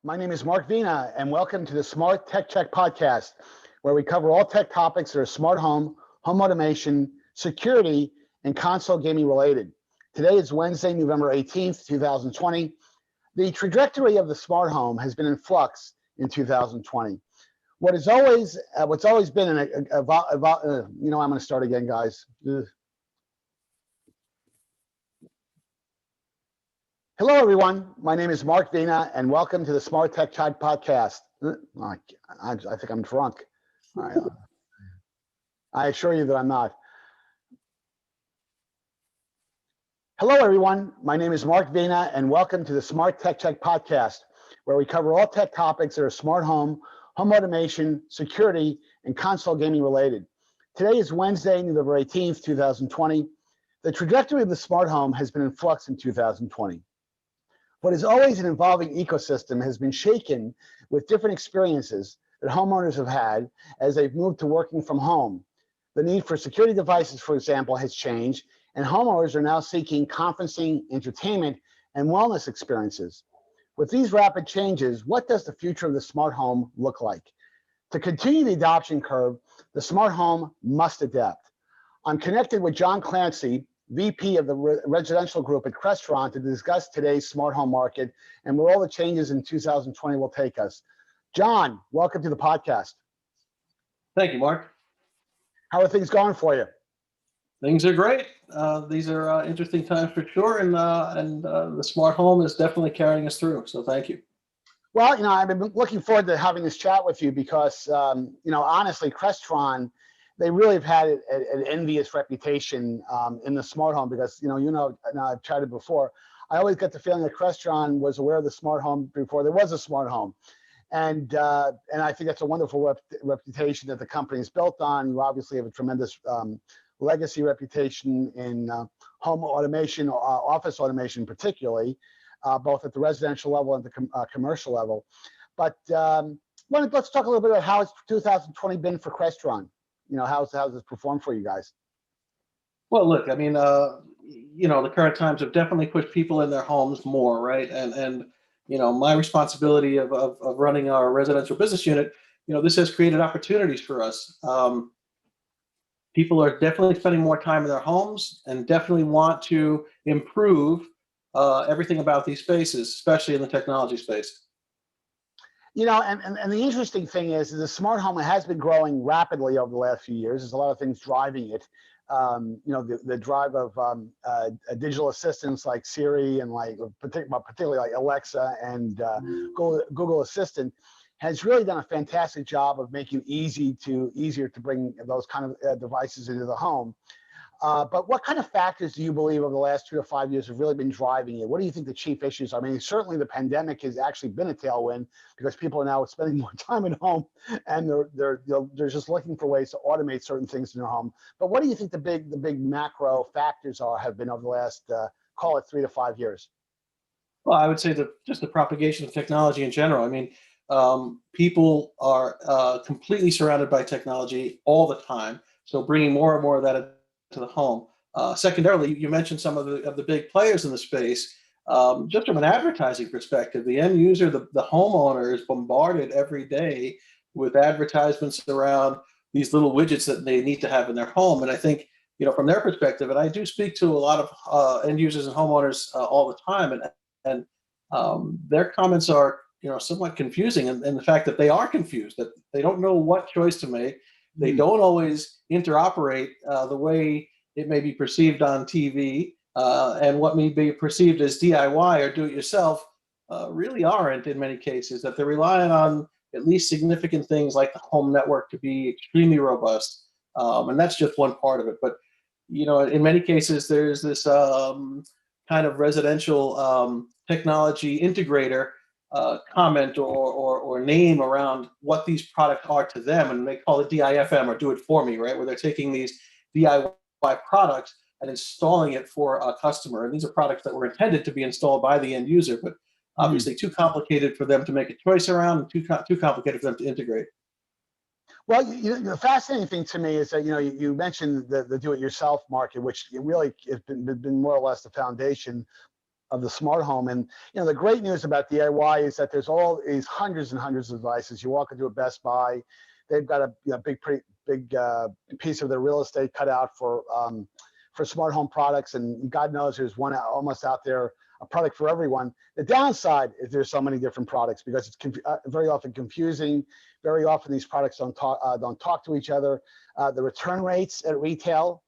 My name is Mark Vina, and welcome to the Smart Tech Check podcast, where we cover all tech topics that are smart home automation, security, and console gaming related. Today is Wednesday, November 18th, 2020. The trajectory of the smart home has been in flux in 2020. What's always been I'm going to start again, guys. Ugh. Hello, everyone. My name is Mark Vina, and welcome to the Smart Tech Check podcast. I think I'm drunk. I assure you that I'm not. Hello, everyone. My name is Mark Vina, and welcome to the Smart Tech Check podcast, where we cover all tech topics that are smart home automation, security, and console gaming related. Today is Wednesday, November 18th, 2020. The trajectory of the smart home has been in flux in 2020. What is always an evolving ecosystem has been shaken with different experiences that homeowners have had as they've moved to working from home. The need for security devices, for example, has changed, and homeowners are now seeking conferencing, entertainment, and wellness experiences. With these rapid changes, what does the future of the smart home look like? To continue the adoption curve, the smart home must adapt. I'm connected with John Clancy, VP of the residential group at Crestron, to discuss today's smart home market and where all the changes in 2020 will take us. John, welcome to the podcast. Thank you, Mark. How are things going for you? Things are great. These are interesting times for sure, and the smart home is definitely carrying us through. So thank you. Well, I've been looking forward to having this chat with you because, honestly, Crestron, they really have had an envious reputation in the smart home because, I've chatted before. I always get the feeling that Crestron was aware of the smart home before there was a smart home. And I think that's a wonderful reputation that the company is built on. You obviously have a tremendous legacy reputation in home automation, office automation particularly, both at the residential level and the commercial level. But let's talk a little bit about how it's 2020 been for Crestron. How's this performed for you guys? Well, look, I mean, the current times have definitely pushed people in their homes more, right? And my responsibility of running our residential business unit, this has created opportunities for us. People are definitely spending more time in their homes and definitely want to improve everything about these spaces, especially in the technology space. And the interesting thing is the smart home has been growing rapidly over the last few years. There's a lot of things driving it. The drive of digital assistants like Siri and particularly like Alexa and Google Assistant has really done a fantastic job of making it easier to bring those kind of devices into the home. But what kind of factors do you believe over the last 2 to 5 years have really been driving it? What do you think the chief issues are? I mean, certainly the pandemic has actually been a tailwind because people are now spending more time at home and they're just looking for ways to automate certain things in their home. But what do you think the big macro factors have been over the last, call it 3 to 5 years? Well, I would say that just the propagation of technology in general. I mean, people are completely surrounded by technology all the time. So bringing more and more of that to the home. Secondarily, you mentioned some of the big players in the space. Just from an advertising perspective, the end user, the homeowner is bombarded every day with advertisements around these little widgets that they need to have in their home. And I think, from their perspective, and I do speak to a lot of end users and homeowners all the time, and their comments are, somewhat confusing, and the fact that they are confused, that they don't know what choice to make. They don't always interoperate the way it may be perceived on TV, and what may be perceived as DIY or do-it-yourself really aren't in many cases, that they're relying on at least significant things like the home network to be extremely robust. And that's just one part of it. But, in many cases, there's this kind of residential technology integrator comment or name around what these products are to them, and they call it DIFM, or do it for me, right? Where they're taking these DIY products and installing it for a customer. And these are products that were intended to be installed by the end user, but obviously too complicated for them to make a choice around, and too complicated for them to integrate. Well, the fascinating thing to me is that, you mentioned the do-it-yourself market, which really has been more or less the foundation of the smart home. And the great news about DIY is that there's all these hundreds and hundreds of devices. You walk into a Best Buy, they've got a big piece of their real estate cut out for smart home products, and God knows there's one almost out there, a product for everyone. The downside is there's so many different products because it's very often confusing. Very often these products don't talk to each other. The return rates at retail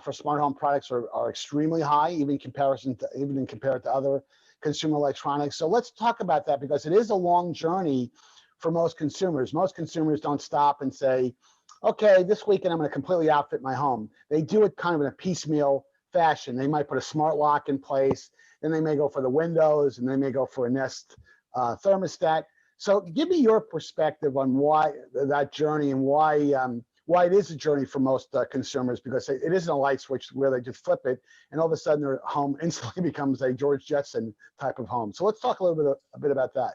for smart home products are extremely high, even in compared to other consumer electronics. So let's talk about that, because it is a long journey for most consumers. Most consumers don't stop and say, okay, this weekend I'm going to completely outfit my home. They do it kind of in a piecemeal fashion. They might put a smart lock in place, then they may go for the windows, and they may go for a Nest thermostat. So give me your perspective on why that journey, and why it is a journey for most consumers, because it isn't a light switch where they just flip it and all of a sudden their home instantly becomes a George Jetson type of home. So let's talk a bit about that.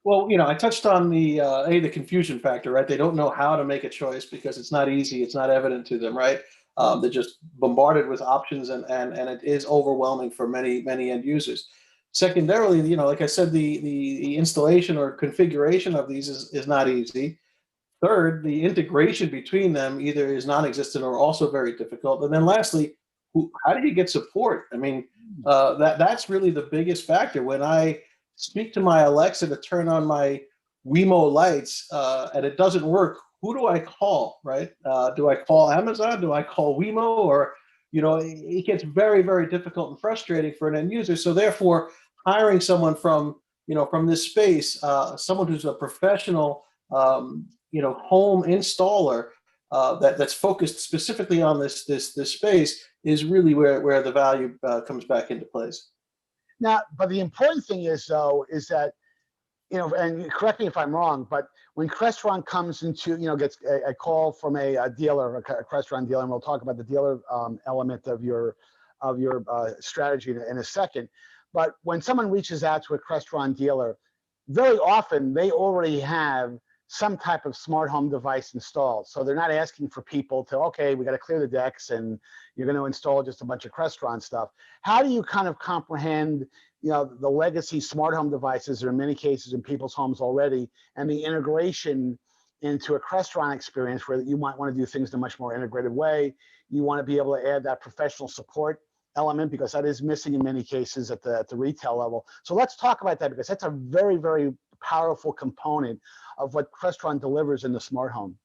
Well, I touched on the confusion factor, right? They don't know how to make a choice because it's not easy, it's not evident to them, right? They're just bombarded with options, and it is overwhelming for many end users. Secondarily, like I said, the installation or configuration of these is not easy. Third, the integration between them either is non-existent or also very difficult. And then lastly, how do you get support? I mean, that's really the biggest factor. When I speak to my Alexa to turn on my Wemo lights and it doesn't work, who do I call, right? Do I call Amazon? Do I call Wemo? Or, it gets very, very difficult and frustrating for an end user. So therefore, hiring someone from this space, someone who's a professional, home installer that's focused specifically on this space is really where the value comes back into place. Now, but the important thing is, though, is that, and correct me if I'm wrong, but when Crestron comes into, gets a call from a dealer, a Crestron dealer, and we'll talk about the dealer element of your strategy in a second. But when someone reaches out to a Crestron dealer, very often they already have some type of smart home device installed. So they're not asking for people to, okay, we got to clear the decks and you're going to install just a bunch of Crestron stuff. How do you kind of comprehend, the legacy smart home devices that are in many cases in people's homes already, and the integration into a Crestron experience where you might want to do things in a much more integrated way? You want to be able to add that professional support element, because that is missing in many cases at the retail level. So let's talk about that, because that's a very, very powerful component of what Crestron delivers in the smart home.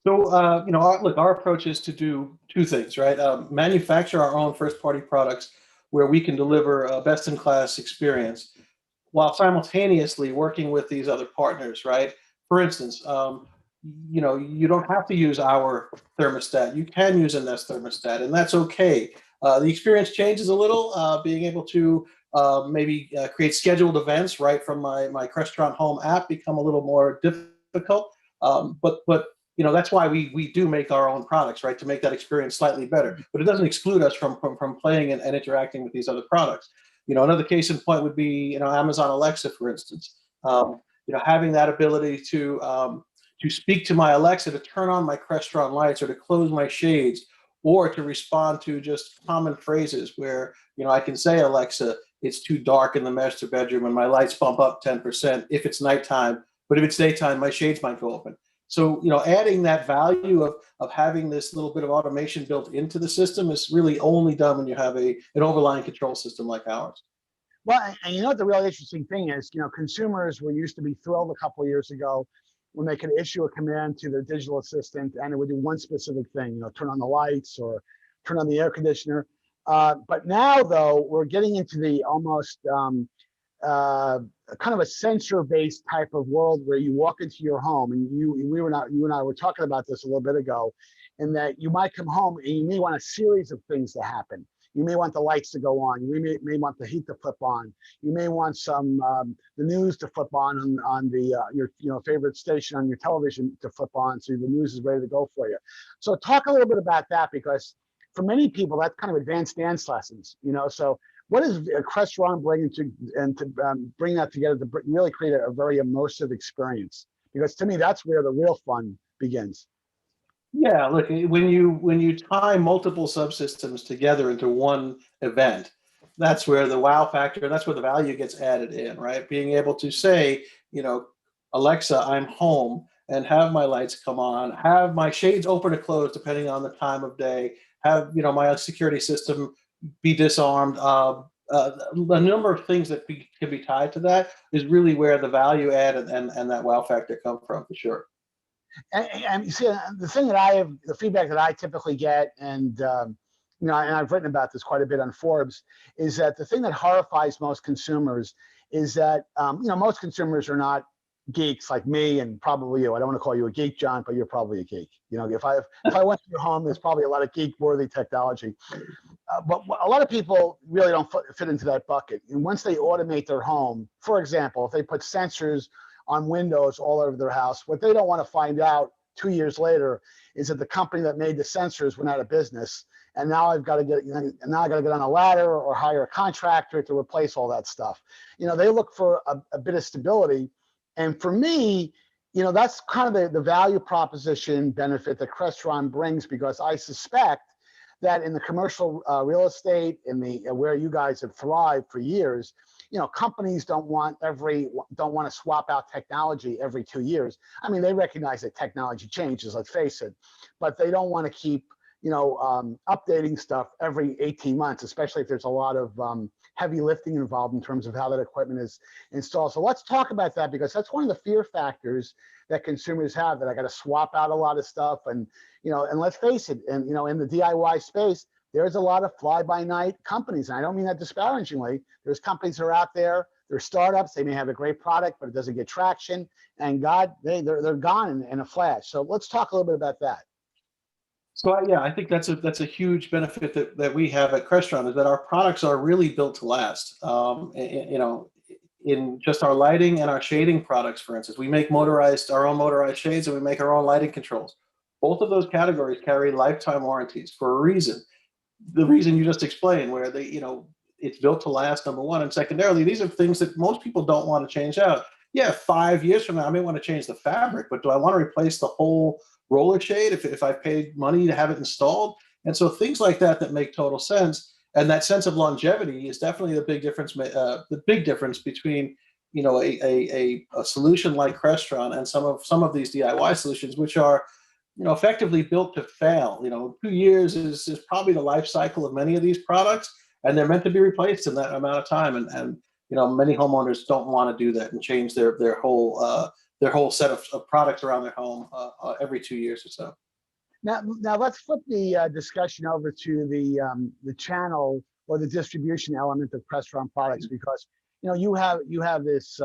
So, our approach is to do two things, right? Manufacture our own first-party products where we can deliver a best-in-class experience, while simultaneously working with these other partners, right? For instance, you don't have to use our thermostat. You can use a Nest thermostat, and that's okay. The experience changes a little, being able to maybe create scheduled events right from my Crestron Home app become a little more difficult. But that's why we do make our own products, right, to make that experience slightly better. But it doesn't exclude us from playing and interacting with these other products. Another case in point would be Amazon Alexa, for instance. Having that ability to speak to my Alexa to turn on my Crestron lights, or to close my shades, or to respond to just common phrases where, I can say, Alexa, it's too dark in the master bedroom and my lights bump up 10% if it's nighttime, but if it's daytime, my shades might go open. So, adding that value of having this little bit of automation built into the system is really only done when you have an overlying control system like ours. Well, and the really interesting thing is, consumers were used to be thrilled a couple of years ago when they could issue a command to their digital assistant and it would do one specific thing, turn on the lights or turn on the air conditioner. But now, though, we're getting into the almost kind of a sensor-based type of world where you walk into your home, and you and I were talking about this a little bit ago, in that you might come home and you may want a series of things to happen. You may want the lights to go on. You may want the heat to flip on. You may want some the news to flip on the your favorite station on your television to flip on, so the news is ready to go for you. So talk a little bit about that, because for many people that's kind of advanced dance lessons. So what is Crestron bringing to bring that together to really create a very immersive experience? Because to me, that's where the real fun begins. Yeah, look, when you tie multiple subsystems together into one event, that's where the wow factor, that's where the value gets added in, right? Being able to say, Alexa, I'm home, and have my lights come on, have my shades open or closed depending on the time of day, have my security system be disarmed. A number of things that can be tied to that is really where the value add and that wow factor come from, for sure. And you see, the feedback that I typically get, and and I've written about this quite a bit on Forbes, is that the thing that horrifies most consumers is that most consumers are not geeks like me and probably you. I don't want to call you a geek, John, but you're probably a geek. If I went to your home, there's probably a lot of geek-worthy technology. But a lot of people really don't fit into that bucket. And once they automate their home, for example, if they put sensors on windows all over their house, what they don't want to find out 2 years later is that the company that made the sensors went out of business, and now I got to get on a ladder or hire a contractor to replace all that stuff. They look for a bit of stability, and for me, that's kind of the value proposition benefit that Crestron brings, because I suspect that in the commercial real estate, where you guys have thrived for years, companies don't want to swap out technology every 2 years. I mean, they recognize that technology changes, let's face it, but they don't want to keep updating stuff every 18 months, especially if there's a lot of heavy lifting involved in terms of how that equipment is installed. So let's talk about that, because that's one of the fear factors that consumers have, that I got to swap out a lot of stuff. And let's face it, and in the DIY space, there's a lot of fly-by-night companies, and I don't mean that disparagingly. There's companies that are out there, they're startups, they may have a great product, but it doesn't get traction, and they're gone in a flash. So let's talk a little bit about that. So yeah, I think that's a huge benefit that we have at Crestron, is that our products are really built to last. In just our lighting and our shading products, for instance, we make our own motorized shades, and we make our own lighting controls. Both of those categories carry lifetime warranties for a reason. The reason you just explained, where it's built to last, number one, and secondarily, these are things that most people don't want to change out. Yeah, 5 years from now, I may want to change the fabric, but do I want to replace the whole roller shade if I've paid money to have it installed? And so things like that make total sense, and that sense of longevity is definitely the big difference. The big difference between a solution like Crestron and some of these DIY solutions, which are effectively built to fail. 2 years is probably the life cycle of many of these products, and they're meant to be replaced in that amount of time. And many homeowners don't want to do that and change their whole set of products around their home every 2 years or so. Now let's flip the discussion over to the channel or the distribution element of Crestron products, because you have this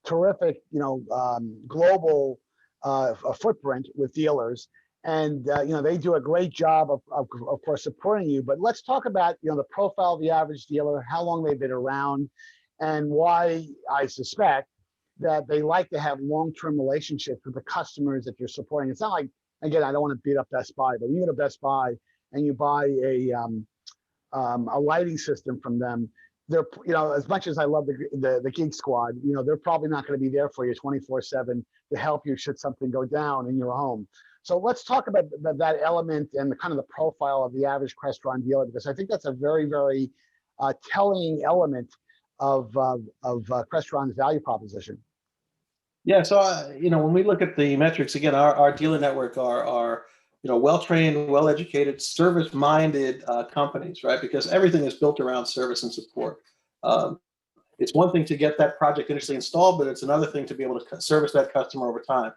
terrific global a footprint with dealers, and they do a great job of course supporting you. But let's talk about the profile of the average dealer, how long they've been around, and why I suspect that they like to have long-term relationships with the customers that you're supporting. It's not like, again, I don't want to beat up Best Buy, but you go to Best Buy and you buy a lighting system from them, they're, as much as I love the Geek Squad, they're probably not going to be there for you 24/7 to help you should something go down in your home. So let's talk about that element and the kind of the profile of the average Crestron dealer, because I think that's a very, very telling element of Crestron's value proposition. Yeah, so when we look at the metrics, again, our dealer network are well-trained, well-educated, service-minded companies, right? Because everything is built around service and support. It's one thing to get that project initially installed, but it's another thing to be able to service that customer over time.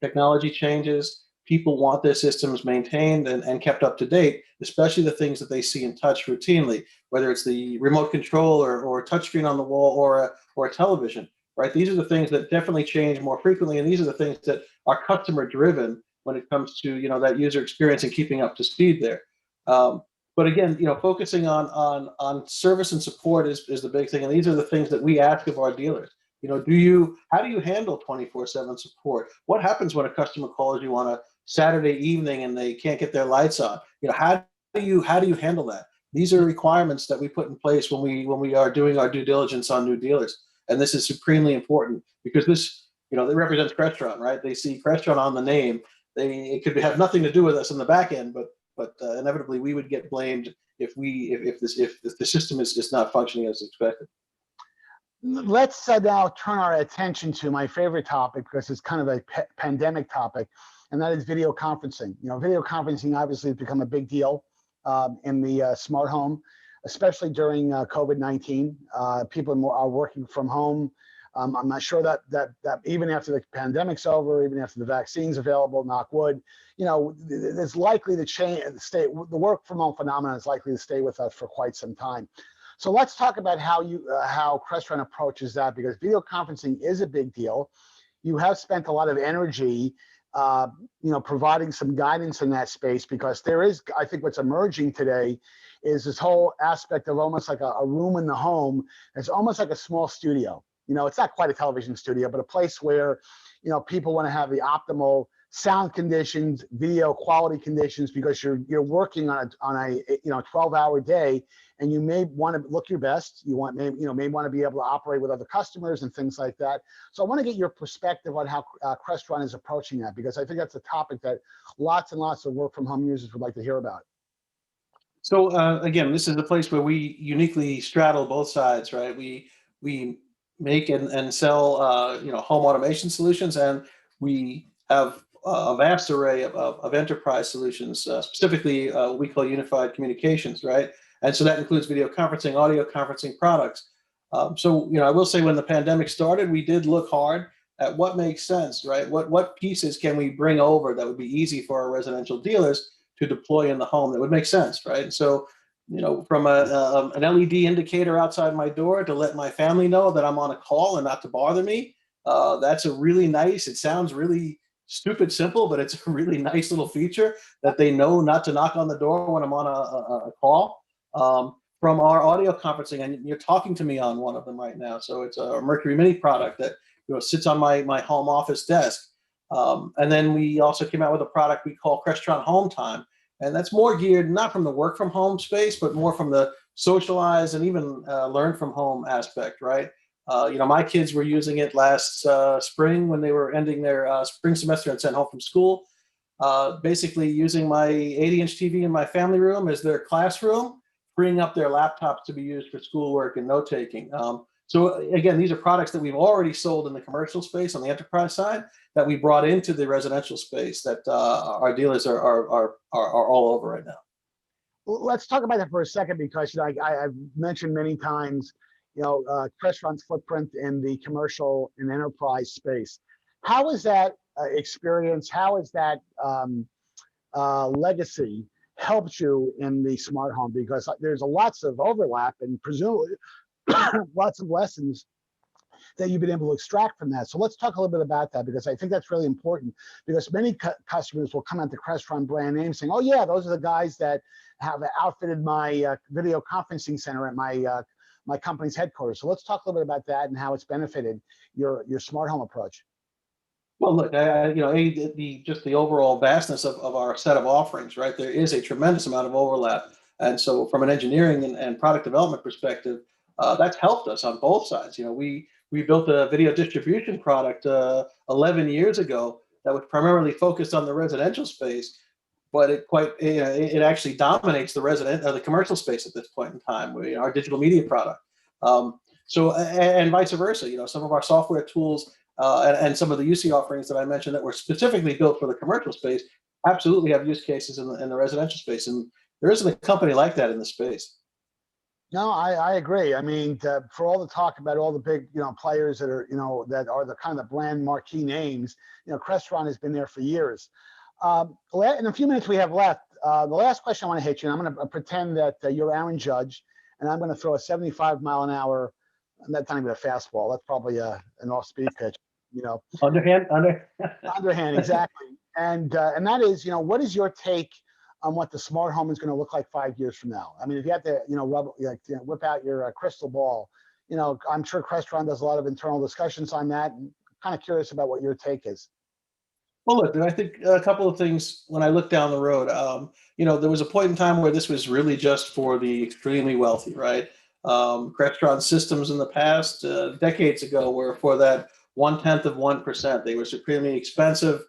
Technology changes, people want their systems maintained and kept up to date, especially the things that they see and touch routinely, whether it's the remote control or a touchscreen on the wall or a television, right? These are the things that definitely change more frequently, and these are the things that are customer-driven when it comes to that user experience and keeping up to speed there. But again, focusing on service and support is the big thing, and these are the things that we ask of our dealers. How do you handle 24/7 support? What happens when a customer calls you on a Saturday evening and they can't get their lights on? How do you handle that? These are requirements that we put in place when we are doing our due diligence on new dealers, and this is supremely important because this it represents Crestron, right? They see Crestron on the name. It could have nothing to do with us in the back end, but inevitably we would get blamed if the system is not functioning as expected. Let's now turn our attention to my favorite topic, because it's kind of a pandemic topic, and that is video conferencing. Video conferencing obviously has become a big deal in the smart home, especially during COVID-19. People are working from home. I'm not sure that even after the pandemic's over, even after the vaccine's available, knock wood, it's likely to stay. The work from home phenomenon is likely to stay with us for quite some time. So let's talk about how Crestron approaches that, because video conferencing is a big deal. You have spent a lot of energy, providing some guidance in that space, because there is, I think, what's emerging today is this whole aspect of almost like a room in the home. It's almost like a small studio. It's not quite a television studio, but a place where, people want to have the optimal sound conditions, video quality conditions, because you're working on a 12-hour day, and you may want to look your best. You may want to be able to operate with other customers and things like that. So I want to get your perspective on how Crestron is approaching that, because I think that's a topic that lots and lots of work from home users would like to hear about. So again, this is a place where we uniquely straddle both sides, right? We make and sell home automation solutions, and we have a vast array of enterprise solutions, specifically what we call unified communications, right? And so that includes video conferencing, audio conferencing products. So I will say, when the pandemic started, we did look hard at what makes sense, right? What pieces can we bring over that would be easy for our residential dealers to deploy in the home that would make sense, right? And so, from an LED indicator outside my door to let my family know that I'm on a call and not to bother me, that's a really nice, it sounds really stupid simple, but it's a really nice little feature that they know not to knock on the door when I'm on a call. From our audio conferencing, and you're talking to me on one of them right now. So it's a Mercury Mini product that sits on my home office desk. And then we also came out with a product we call Crestron Home Time. And that's more geared not from the work from home space, but more from the socialize and even learn from home aspect, right? My kids were using it last spring when they were ending their spring semester and sent home from school. Basically using my 80-inch TV in my family room as their classroom, freeing up their laptops to be used for schoolwork and note-taking. So again, these are products that we've already sold in the commercial space on the enterprise side that we brought into the residential space that our dealers are all over right now. Well, let's talk about that for a second, because I've mentioned many times, Crestron's footprint in the commercial and enterprise space. How is that experience? How is that legacy helped you in the smart home? Because there's lots of overlap and presumably lots of lessons that you've been able to extract from that. So let's talk a little bit about that, because I think that's really important, because many customers will come out the Crestron brand name saying, oh yeah, those are the guys that have outfitted my video conferencing center at my company's headquarters. So let's talk a little bit about that and how it's benefited your smart home approach. Well, look, just the overall vastness of our set of offerings, right? There is a tremendous amount of overlap. And so from an engineering and product development perspective, that's helped us on both sides. We built a video distribution product 11 years ago that was primarily focused on the residential space, but it actually dominates the commercial space at this point in time. Our digital media product. And vice versa. Some of our software tools and some of the UC offerings that I mentioned that were specifically built for the commercial space absolutely have use cases in the residential space, and there isn't a company like that in the space. No, I agree. I mean, for all the talk about all the big, players that are, that are the kind of the brand marquee names, Crestron has been there for years. In a few minutes we have left, the last question I want to hit you, and I'm going to pretend that you're Aaron Judge, and I'm going to throw a 75-mile-an-hour, and that's not even a fastball. That's probably an off-speed pitch, Underhand, underhand, exactly. And that is, what is your take on what the smart home is going to look like 5 years from now? I mean, if you have to, whip out your crystal ball, I'm sure Crestron does a lot of internal discussions on that. And kind of curious about what your take is. Well, look, I think a couple of things when I look down the road. There was a point in time where this was really just for the extremely wealthy, right? Crestron systems in the past, decades ago, were for that 0.1%. They were supremely expensive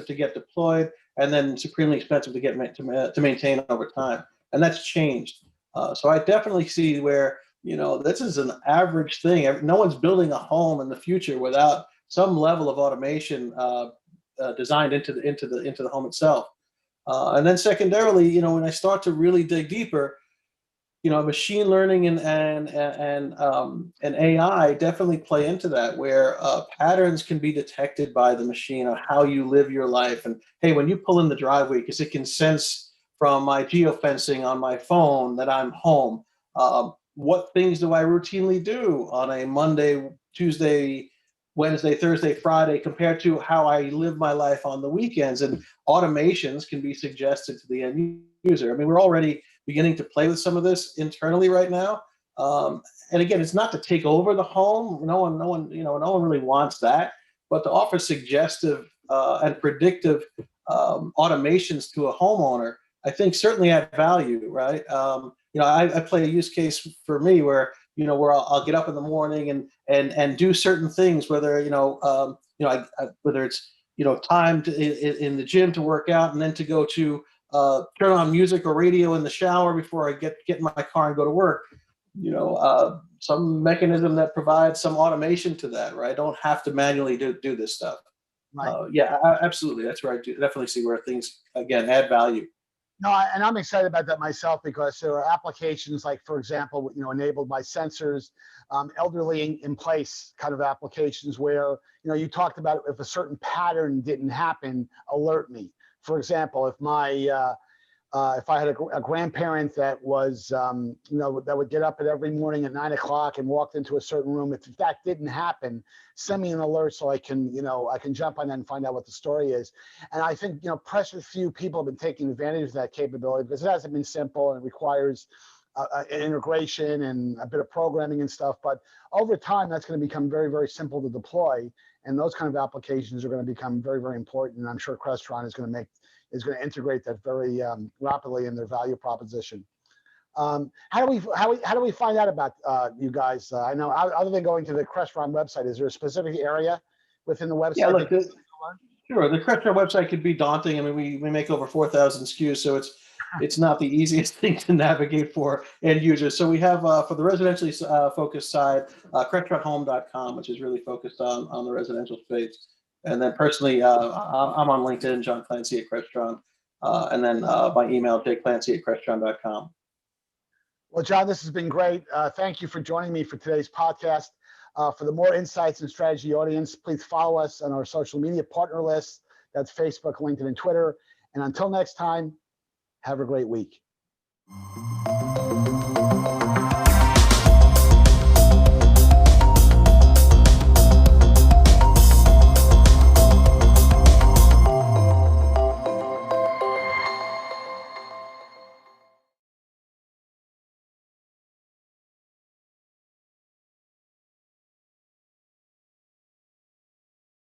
to get deployed, and then supremely expensive to maintain over time. and that's changed. So I definitely see where, this is an average thing. No one's building a home in the future without some level of automation designed into the home itself. And then secondarily, when I start to really dig deeper, machine learning and AI definitely play into that, where patterns can be detected by the machine on how you live your life. And hey, when you pull in the driveway, because it can sense from my geofencing on my phone that I'm home. What things do I routinely do on a Monday, Tuesday, Wednesday, Thursday, Friday, compared to how I live my life on the weekends? And automations can be suggested to the end user. I mean, we're already beginning to play with some of this internally right now. And again, it's not to take over the home. No one really wants that, but to offer suggestive and predictive automations to a homeowner, I think certainly add value, right? I play a use case for me where I'll get up in the morning and do certain things, whether whether it's time in the gym to work out, and then to go to turn on music or radio in the shower before I get in my car and go to work. Some mechanism that provides some automation to that, right? I don't have to manually do this stuff. Right. Yeah, absolutely. That's where I do definitely see where things, again, add value. No, and I'm excited about that myself, because there are applications like, for example, enabled by sensors, elderly in place kind of applications where, you talked about if a certain pattern didn't happen, alert me. For example, if I had a grandparent that was, that would get up at every morning at 9 o'clock and walked into a certain room, if that didn't happen, send me an alert so I can jump on that and find out what the story is. And I think, precious few people have been taking advantage of that capability, because it hasn't been simple and it requires an integration and a bit of programming and stuff. But over time, that's going to become very, very simple to deploy. And those kind of applications are going to become very, very important. And I'm sure Crestron is going to integrate that very rapidly in their value proposition. How do we find out about you guys? I know, other than going to the Crestron website, is there a specific area within the website? Yeah, look, sure. The Crestron website could be daunting. I mean, we make over 4,000 SKUs, so it's not the easiest thing to navigate for end users. So we have, for the residentially focused side, CrestronHome.com, which is really focused on the residential space. And then personally, I'm on LinkedIn, John Clancy at Crestron. And then my email, jclancy@crestron.com. Well, John, this has been great. Thank you for joining me for today's podcast. For the more insights and strategy audience, please follow us on our social media partner list. That's Facebook, LinkedIn, and Twitter. And until next time, have a great week.